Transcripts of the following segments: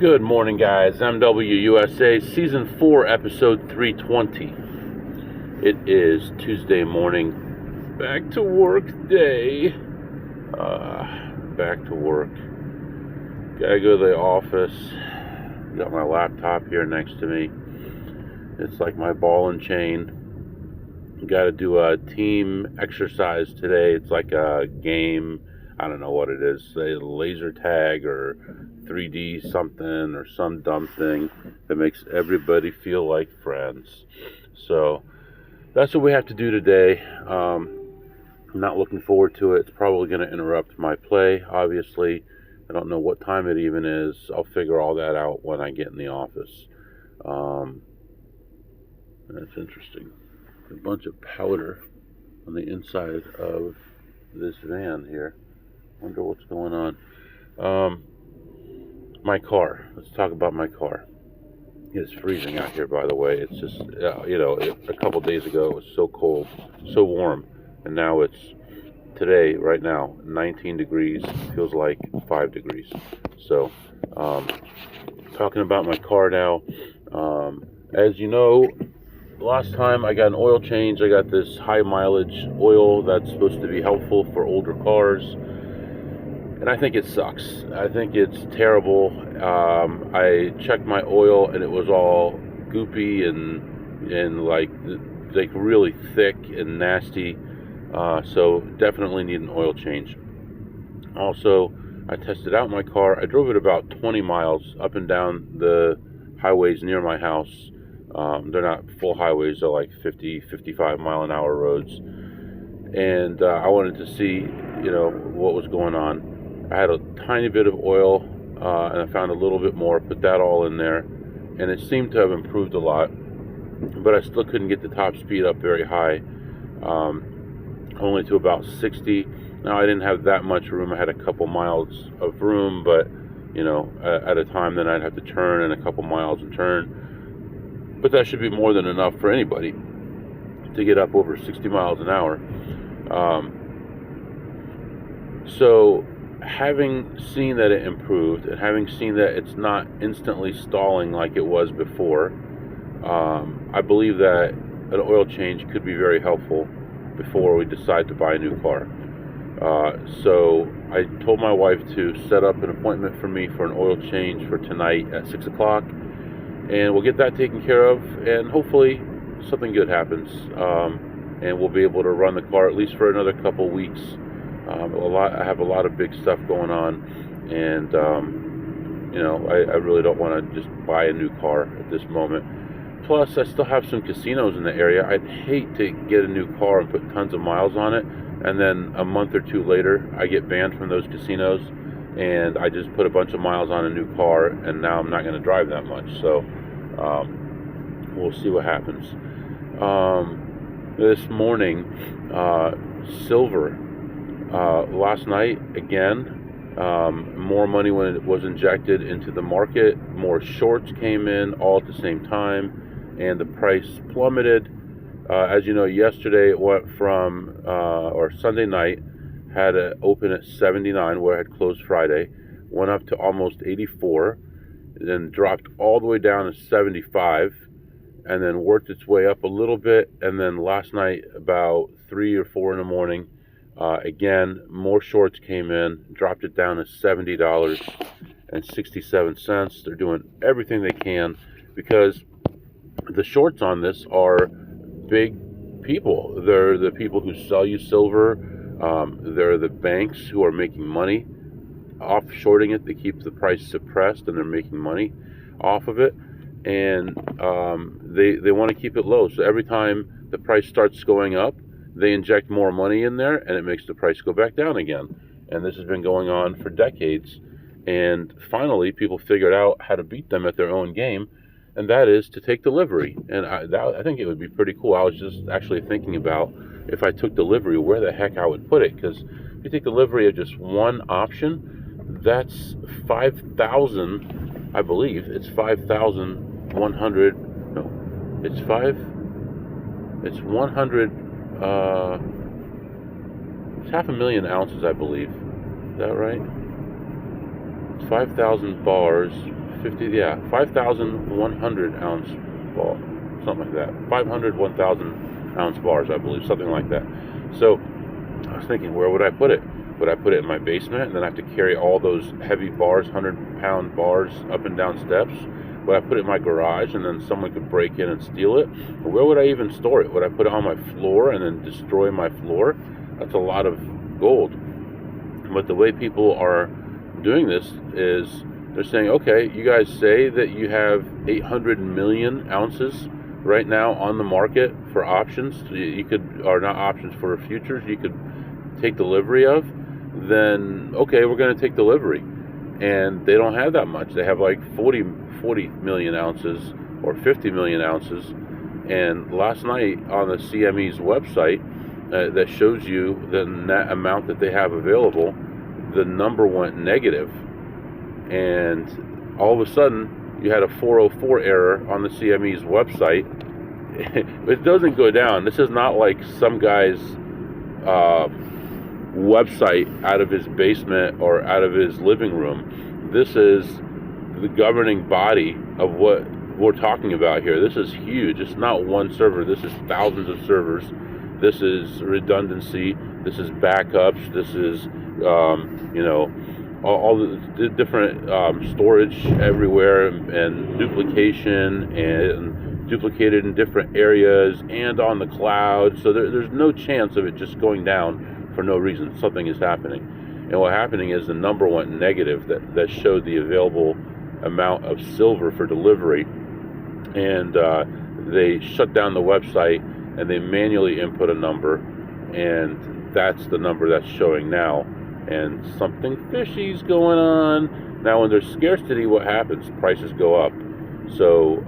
Good morning, guys. MWUSA Season 4, Episode 320. It is Tuesday morning. Back to work day. Back to work. Gotta go to the office. Got my laptop here next to me. It's like my ball and chain. Gotta do a team exercise today. It's like a game. I don't know what it is. Say laser tag or 3D something or some dumb thing that makes everybody feel like friends. So that's what we have to do today. I'm not looking forward to it. It's probably going to interrupt my play, obviously. I don't know what time it even is. I'll figure all that out when I get in the office. That's interesting. A bunch of powder on the inside of this van here. Wonder what's going on. My car. Let's talk about my car. It's freezing out here, by the way. It's just, a couple days ago it was so cold, so warm, and now it's today, right now, 19 degrees. Feels like 5 degrees. So, talking about my car now. As you know, last time I got an oil change. I got this high mileage oil that's supposed to be helpful for older cars. And I think it sucks. I think it's terrible. I checked my oil and it was all goopy and like really thick and nasty. So definitely need an oil change. Also, I tested out my car. I drove it about 20 miles up and down the highways near my house. They're not full highways. They're like 50, 55 mile an hour roads. And I wanted to see, what was going on. I had a tiny bit of oil, and I found a little bit more, put that all in there, and it seemed to have improved a lot, but I still couldn't get the top speed up very high, only to about 60. Now, I didn't have that much room. I had a couple miles of room, but, at a time, then I'd have to turn in a couple miles and turn, but that should be more than enough for anybody to get up over 60 miles an hour. So having seen that it improved and having seen that it's not instantly stalling like it was before, I believe that an oil change could be very helpful before we decide to buy a new car. So I told my wife to set up an appointment for me for an oil change for tonight at 6 o'clock, and we'll get that taken care of, and hopefully something good happens, and we'll be able to run the car at least for another couple weeks. I have a lot of big stuff going on, and I really don't want to just buy a new car at this moment. Plus, I still have some casinos in the area. I'd hate to get a new car and put tons of miles on it, and then a month or two later, I get banned from those casinos, and I just put a bunch of miles on a new car, and now I'm not going to drive that much. So we'll see what happens. This morning, silver. Last night, again, more money when it was injected into the market, more shorts came in all at the same time, and the price plummeted. As you know, yesterday it went from, or Sunday night, had it open at 79 where it had closed Friday, went up to almost 84, then dropped all the way down to 75, and then worked its way up a little bit, and then last night about 3 or 4 in the morning, again, more shorts came in, dropped it down to $70.67. They're doing everything they can because the shorts on this are big people. They're the people who sell you silver. They're the banks who are making money off shorting it. They keep the price suppressed and they're making money off of it. And they want to keep it low. So every time the price starts going up, they inject more money in there, and it makes the price go back down again. And this has been going on for decades. And finally, people figured out how to beat them at their own game, and that is to take delivery. And I think it would be pretty cool. I was just actually thinking about if I took delivery, where the heck I would put it. Because if you take delivery of just one option, that's 5,000, I believe. It's 5,100. No, it's 100. It's 500,000 ounces, I believe. Is that right? It's 5,000 bars, 50, yeah, 5,100 ounce ball, something like that. 500, 1,000 ounce bars, I believe, something like that. So I was thinking, where would I put it? Would I put it in my basement and then I have to carry all those heavy bars, 100-pound bars up and down steps? Would I put it in my garage and then someone could break in and steal it? Or where would I even store it? Would I put it on my floor and then destroy my floor? That's a lot of gold. But the way people are doing this is they're saying, okay, you guys say that you have 800 million ounces right now on the market for options. You could, or not options, for futures, you could take delivery of. Then, okay, we're going to take delivery. And they don't have that much. They have like 40 million ounces or 50 million ounces. And last night on the CME's website, that shows you the net amount that they have available, the number went negative. And all of a sudden, you had a 404 error on the CME's website. It doesn't go down. This is not like some guy's website out of his basement or out of his living room. This is the governing body of what we're talking about here. This is huge. It's not one server. This is thousands of servers. This is redundancy. This is backups. This is, all the different storage everywhere and duplication and duplicated in different areas and on the cloud. So there's no chance of it just going down for no reason. Something is happening. And what's happening is the number went negative that showed the available amount of silver for delivery. And they shut down the website and they manually input a number, and that's the number that's showing now. And something fishy's going on. Now, when there's scarcity, what happens? Prices go up. So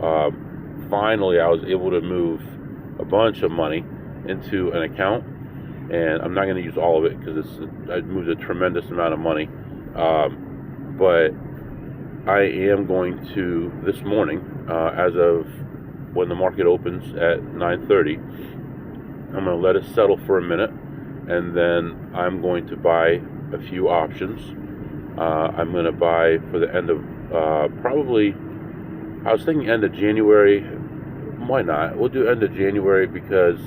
finally, I was able to move a bunch of money into an account, and I'm not going to use all of it because I moved a tremendous amount of money. But I am going to, this morning, as of when the market opens at 9:30, I'm going to let it settle for a minute, and then I'm going to buy a few options. I'm going to buy for the end of probably, I was thinking end of January. Why not? We'll do end of January because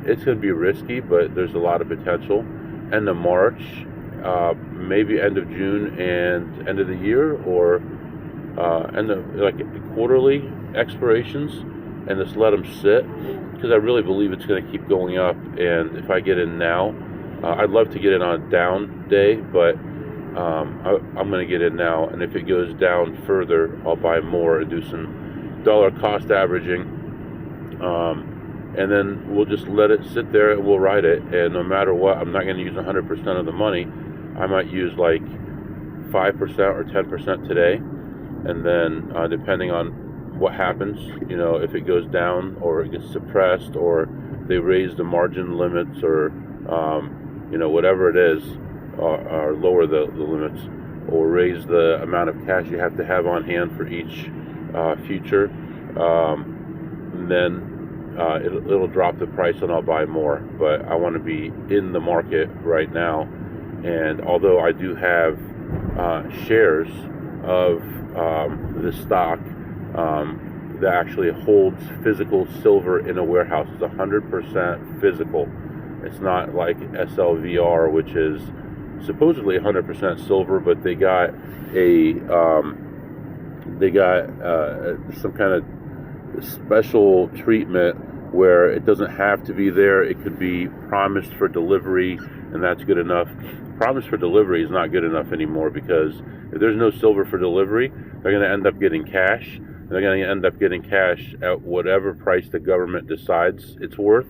it's going to be risky, but there's a lot of potential. End of March, maybe end of June and end of the year, or end of like quarterly expirations, and just let them sit, because I really believe it's going to keep going up. And if I get in now, I'd love to get in on a down day, but I'm going to get in now, and if it goes down further, I'll buy more and do some dollar cost averaging, and then we'll just let it sit there and we'll ride it. And no matter what, I'm not going to use 100% of the money. I might use like 5% or 10% today, and then depending on what happens, if it goes down or it gets suppressed or they raise the margin limits, or whatever it is, or lower the limits, or raise the amount of cash you have to have on hand for each future, then it'll drop the price and I'll buy more. But I want to be in the market right now. And although I do have shares of the stock that actually holds physical silver in a warehouse, it's 100% physical. It's not like SLVR, which is supposedly 100% silver, but they got some kind of special treatment where it doesn't have to be there. It could be promised for delivery, and that's good enough. Promise for delivery is not good enough anymore, because if there's no silver for delivery, they're going to end up getting cash. They're going to end up getting cash at whatever price the government decides it's worth.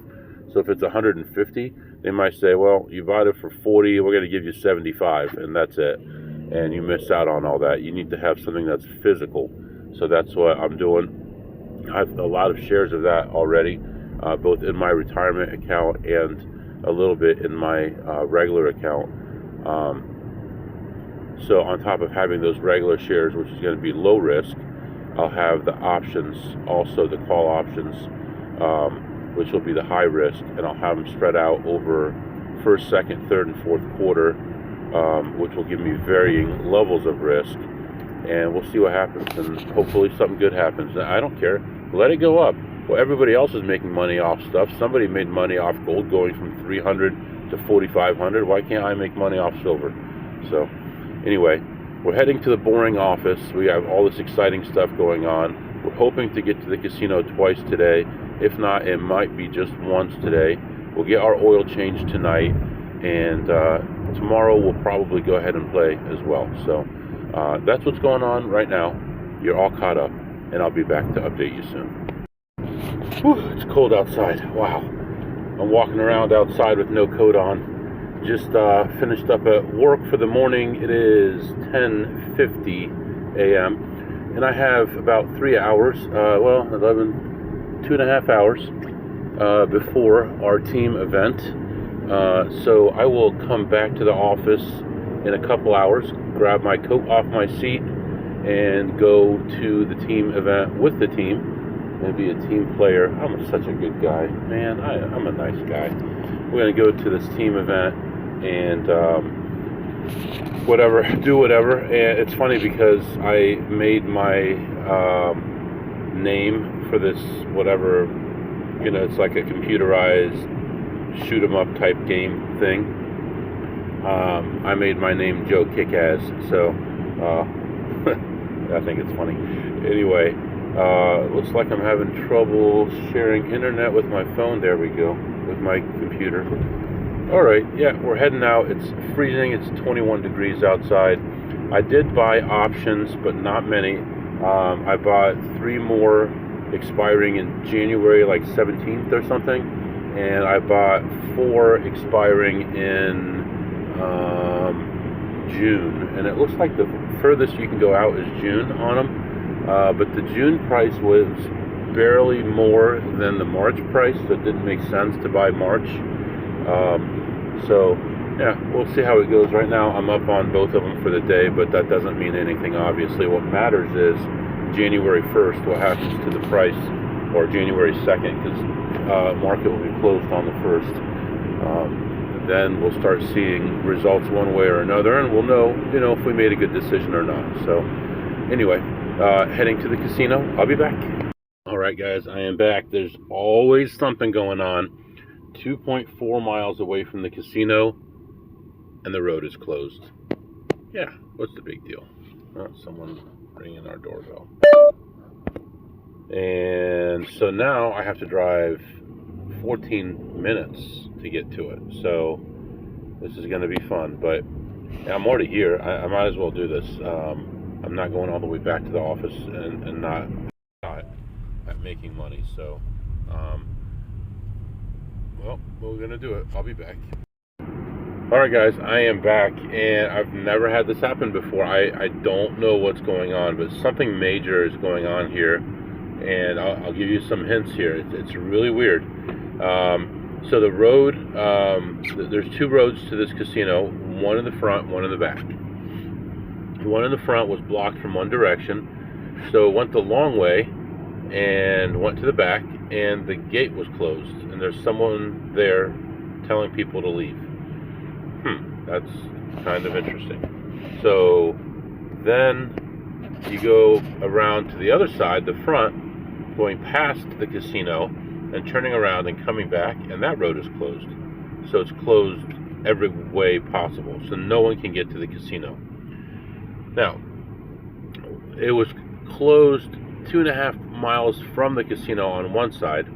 So if it's 150, they might say, well, you bought it for 40, we're going to give you 75, and that's it. And you miss out on all that. You need to have something that's physical. So that's what I'm doing. I have a lot of shares of that already, both in my retirement account and a little bit in my regular account. So on top of having those regular shares, which is going to be low risk, I'll have the options, also the call options, which will be the high risk, and I'll have them spread out over first, second, third, and fourth quarter, which will give me varying levels of risk. and we'll see what happens, and hopefully something good happens. I don't care. Let it go up. Well, everybody else is making money off stuff. Somebody made money off gold going from 300 to 4,500. Why can't I make money off silver? So anyway, we're heading to the boring office. We have all this exciting stuff going on. We're hoping to get to the casino twice today. If not, it might be just once today. We'll get our oil changed tonight, and tomorrow we'll probably go ahead and play as well. So that's what's going on right now. You're all caught up, and I'll be back to update you soon. Whew, it's cold outside. Wow. I'm walking around outside with no coat on. Just finished up at work for the morning. It is 10:50 a.m. and I have about 3 hours, 2.5 hours before our team event. So I will come back to the office in a couple hours, grab my coat off my seat, and go to the team event with the team and be a team player. I'm such a good guy, man. I'm a nice guy. We're going to go to this team event and do whatever. And it's funny because I made my name for this whatever, it's like a computerized shoot 'em up type game thing. I made my name Joe Kick-Ass, so I think it's funny. Anyway, looks like I'm having trouble sharing internet with my phone. There we go, with my computer. Alright, yeah, we're heading out. It's freezing. It's 21 degrees outside. I did buy options, but not many. I bought 3 more expiring in January, like 17th or something. And I bought 4 expiring in June. And it looks like the furthest you can go out is June on them. But the June price was barely more than the March price, so it didn't make sense to buy March. So yeah, we'll see how it goes. Right now I'm up on both of them for the day, but that doesn't mean anything, obviously. What matters is January 1st, what happens to the price, or January 2nd, because market will be closed on the 1st. Then we'll start seeing results one way or another, and we'll know, if we made a good decision or not. So anyway, heading to the casino. I'll be back. All right, guys, I am back. There's always something going on. 2.4 miles away from the casino, and the road is closed. Yeah, what's the big deal? Someone ringing our doorbell. And so now I have to drive 14 minutes to get to it. So this is going to be fun, but I'm already here. I might as well do this. I'm not going all the way back to the office and not at making money. So, well, we're going to do it. I'll be back. Alright, guys, I am back, and I've never had this happen before. I don't know what's going on, but something major is going on here, and I'll give you some hints here. It's really weird. So the road, there's 2 roads to this casino, one in the front, one in the back. The one in the front was blocked from one direction, so it went the long way and went to the back, and the gate was closed, and there's someone there telling people to leave. That's kind of interesting. So then you go around to the other side, the front, going past the casino and turning around and coming back, and that road is closed. So it's closed every way possible, so no one can get to the casino. Now, it was closed 2.5 miles from the casino on one side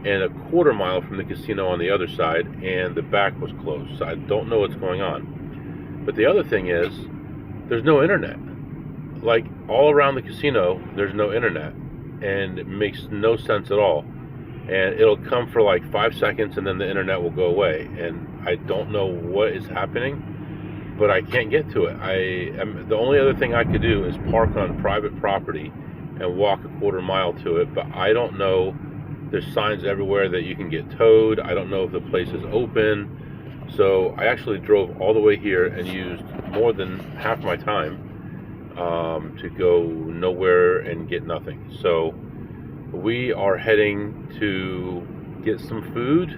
and 1/4 mile from the casino on the other side, and the back was closed. So I don't know what's going on. But the other thing is, there's no internet. Like, all around the casino, there's no internet, and it makes no sense at all. And it'll come for like 5 seconds, and then the internet will go away. And I don't know what is happening, but I can't get to it. The only other thing I could do is park on private property and walk 1/4 mile to it, but I don't know. There's signs everywhere that you can get towed. I don't know if the place is open. So I actually drove all the way here and used more than half my time to go nowhere and get nothing. So we are heading to get some food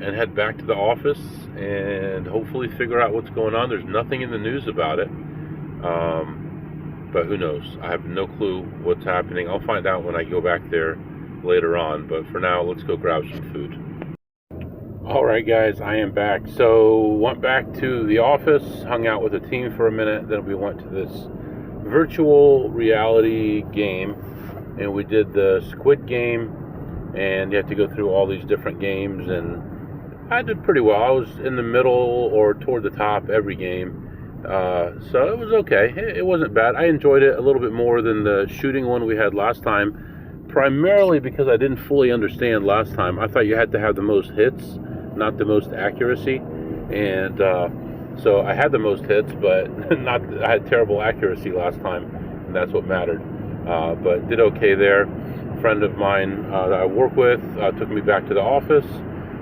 and head back to the office and hopefully figure out what's going on. There's nothing in the news about it. but who knows? I have no clue what's happening. I'll find out when I go back there later on, but for now, let's go grab some food. Alright guys, I am back. So, went back to the office, hung out with the team for a minute, then we went to this virtual reality game, and we did the Squid Game, and you have to go through all these different games, and I did pretty well. I was in the middle or toward the top every game, so it was okay. It wasn't bad. I enjoyed it a little bit more than the shooting one we had last time, primarily because I didn't fully understand last time. I thought you had to have the most hits, not the most accuracy, and so I had the most hits, but I had terrible accuracy last time, and that's what mattered. But did okay there. A friend of mine that I work with took me back to the office,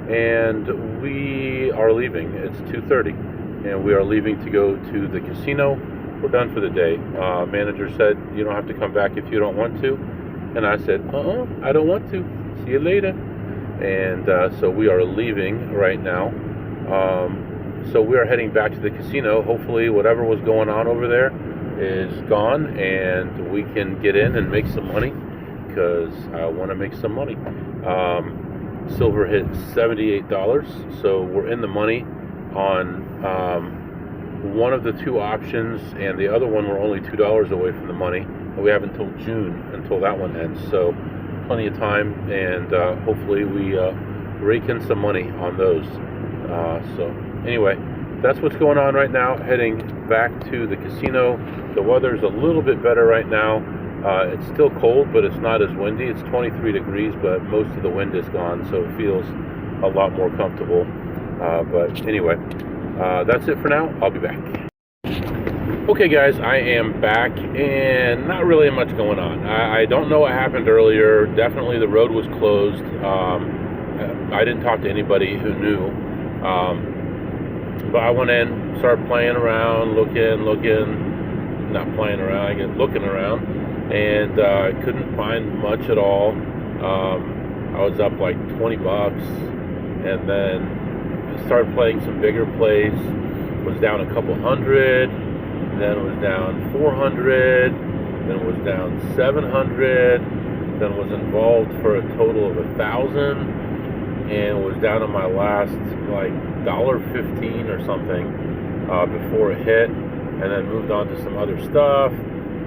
and we are leaving. It's 2:30, and we are leaving to go to the casino. We're done for the day. Manager said, you don't have to come back if you don't want to, and I said, I don't want to. See you later. And so we are leaving right now. So we are heading back to the casino. Hopefully whatever was going on over there is gone, and we can get in and make some money, because I want to make some money. Silver hit $78, so we're in the money on one of the two options, and the other one we're only $2 away from the money, and we have until June until that one ends. So plenty of time, and hopefully we rake in some money on those. So anyway, that's what's going on right now. Heading back to the casino. The weather's a little bit better right now. It's still cold, but it's not as windy. It's 23 degrees, but most of the wind is gone, so it feels a lot more comfortable. But anyway, that's it for now. I'll be back. Okay guys, I am back, and not really much going on. I don't know what happened earlier. Definitely the road was closed. I didn't talk to anybody who knew. But I went in, started playing around, looking around, and I couldn't find much at all. I was up like 20 bucks, and then started playing some bigger plays. Was down a couple hundred, then was down 400, then was down 700, then was involved for a total of 1,000, and was down to my last like $1.15 or something before it hit, and then moved on to some other stuff,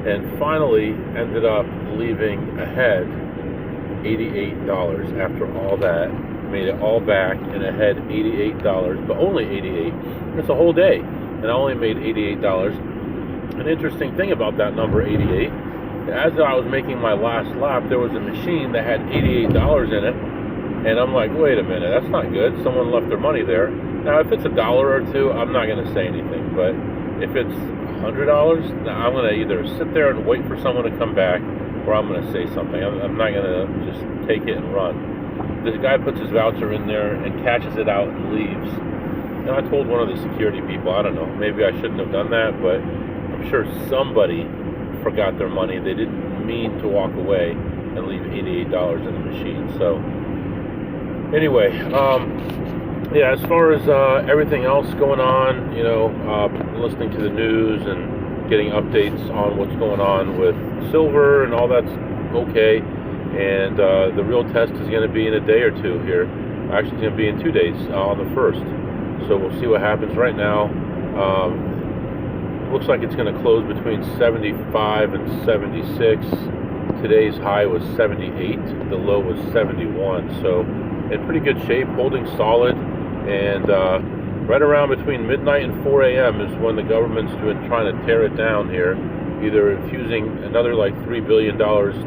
and finally ended up leaving ahead $88 after all that. Made it all back and ahead $88, but only $88. It's a whole day, and I only made $88. An interesting thing about that number 88, as I was making my last lap, there was a machine that had $88 in it, and I'm like, wait a minute, that's not good. Someone left their money there. Now, if it's $1 or $2, I'm not going to say anything, but if it's $100, I'm going to either sit there and wait for someone to come back, or I'm going to say something. I'm not going to just take it and run. This guy puts his voucher in there and cashes it out and leaves. And I told one of the security people, I don't know, maybe I shouldn't have done that, but I'm sure somebody forgot their money. They didn't mean to walk away and leave $88 in the machine. So anyway, yeah, as far as everything else going on, listening to the news and getting updates on what's going on with silver and all that's okay. And the real test is going to be in a day or two here. Actually, it's going to be in 2 days, on the 1st. So we'll see what happens. Right now, looks like it's going to close between 75 and 76. Today's high was 78. The low was 71. So in pretty good shape, holding solid. And right around between midnight and 4 a.m. is when the government's trying to tear it down here. Either infusing another like $3 billion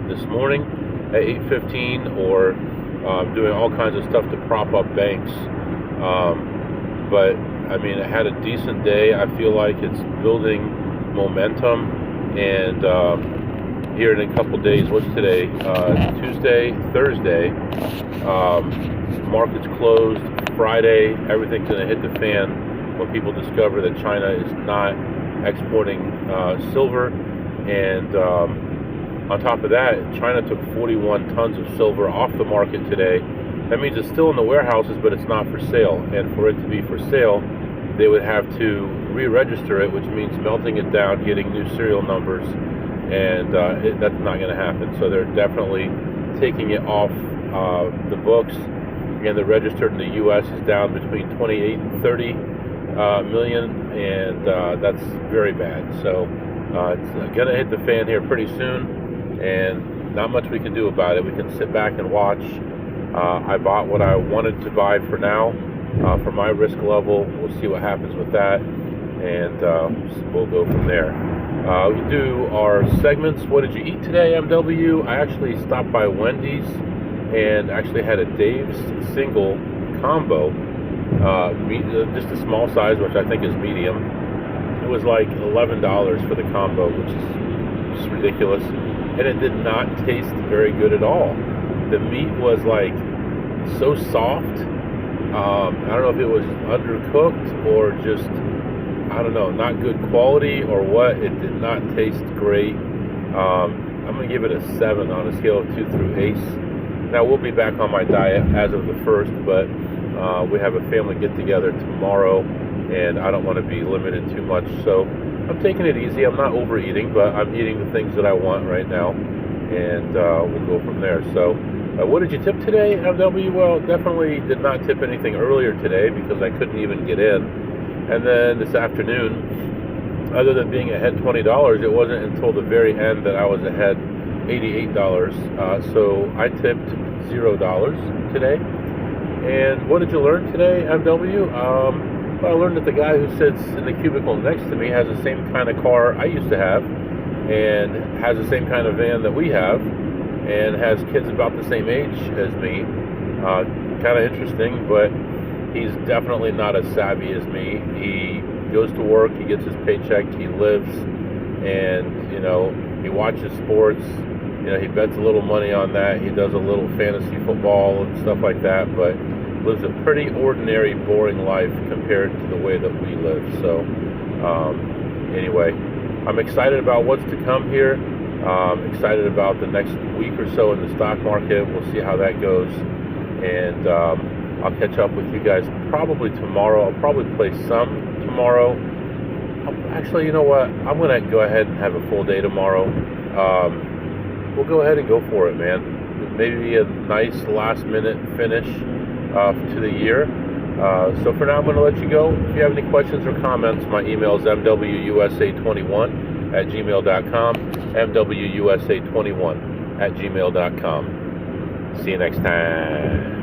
this morning at 8:15, or doing all kinds of stuff to prop up banks. But I mean, it had a decent day. I feel like it's building momentum, and here in a couple days, what's today? Tuesday, Thursday, market's closed. Friday, everything's going to hit the fan when people discover that China is not exporting silver, and on top of that, China took 41 tons of silver off the market today. That means it's still in the warehouses, but it's not for sale. And for it to be for sale, they would have to re-register it, which means melting it down, getting new serial numbers, and that's not going to happen. So they're definitely taking it off the books. Again, the registered in the U.S. is down between 28 and 30 million, and that's very bad. So it's going to hit the fan here pretty soon, and not much we can do about it. We can sit back and watch. I bought what I wanted to buy for now, for my risk level. We'll see what happens with that, and we'll go from there. We do our segments. What did you eat today, MW? I actually stopped by Wendy's and actually had a Dave's single combo, just a small size, which I think is medium. It was like $11 for the combo, which is just ridiculous, and it did not taste very good at all. The meat was like so soft. I don't know if it was undercooked or just, I don't know, not good quality or what. It did not taste great. I'm going to give it a 7 on a scale of 2 through ACE. Now, we'll be back on my diet as of the 1st, but we have a family get-together tomorrow, and I don't want to be limited too much. So I'm taking it easy. I'm not overeating, but I'm eating the things that I want right now, and we'll go from there. So what did you tip today, MW? Well, definitely did not tip anything earlier today because I couldn't even get in. And then this afternoon, other than being ahead $20, it wasn't until the very end that I was ahead $88. So I tipped $0 today. And what did you learn today, MW? Well, I learned that the guy who sits in the cubicle next to me has the same kind of car I used to have, and has the same kind of van that we have, and has kids about the same age as me. Kind of interesting, but he's definitely not as savvy as me. He goes to work, he gets his paycheck, he lives, and, he watches sports. He bets a little money on that. He does a little fantasy football and stuff like that, but lives a pretty ordinary, boring life compared to the way that we live. So, anyway, I'm excited about what's to come here. Excited about the next week or so in the stock market. We'll see how that goes, and I'll catch up with you guys probably tomorrow. I'll probably play some tomorrow. Actually, you know what? I'm going to go ahead and have a full day tomorrow. We'll go ahead and go for it, man. Maybe a nice last-minute finish to the year. So for now, I'm going to let you go. If you have any questions or comments, my email is mwusa21@gmail.com, mwusa21@gmail.com. See you next time.